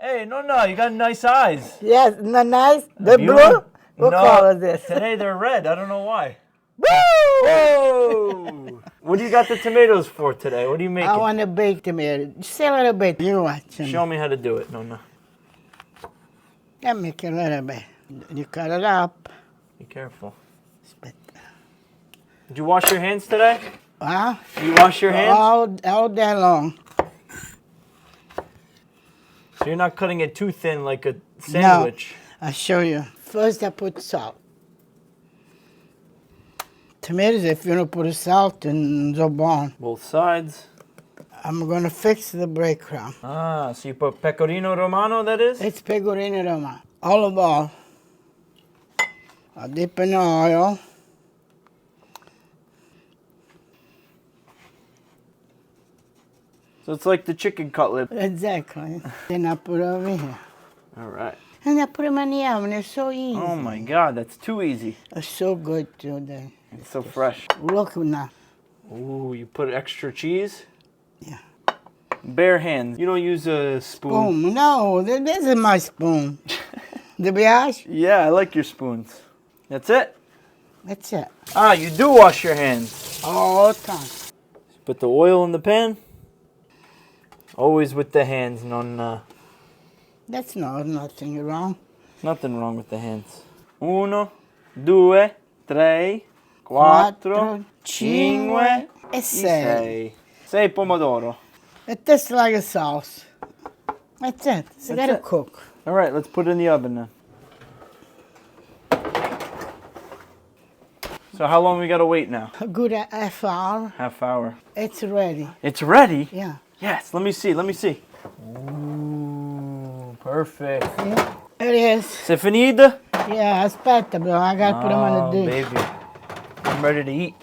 Hey, no, you got nice eyes. Yes, not nice? They're blue? Beautiful. What No, color is this? Today they're red. I don't know why. Woo! Whoa! What do you got the tomatoes for today? What are you making? I want to bake tomato. Just a little bit. You watch. Show me how to do it, Nonna. I make a little bit. You cut it up. Be careful. Spit. Did you wash your hands today? Huh? You wash your hands? All day long. So you're not cutting it too thin like a sandwich? No, I'll show you. First I put salt. Tomatoes, if you don't put salt, then they're bone. Both sides. I'm going to fix the breadcrumb. Ah, so you put pecorino romano, that is? It's pecorino romano. Olive oil. I dip in the oil. So it's like the chicken cutlet. Exactly. Then I put it over here. All right. And I put them in the oven. They're so easy. Oh my God, that's too easy. It's so good today. It's so fresh. Look now. Ooh, you put extra cheese? Yeah. Bare hands. You don't use a spoon. Spoon. No, this is my spoon. The brioche? Yeah, I like your spoons. That's it? That's it. Ah, you do wash your hands. All the time. Put the oil in the pan. Always with the hands, Nonna. That's nothing wrong. Nothing wrong with the hands. 1, 2, 3, 4, 5, e 6. 6 pomodoro. It tastes like a sauce. That's it. So That's gotta it. cook. All right, let's put it in the oven then. So how long we gotta wait now? A good half hour. Half hour. It's ready. It's ready? Yeah. Yes, let me see. Ooh, perfect. Yeah. It is. C'est finito? Yeah, aspetta, bro. I gotta put them on the dish. Baby. I'm ready to eat.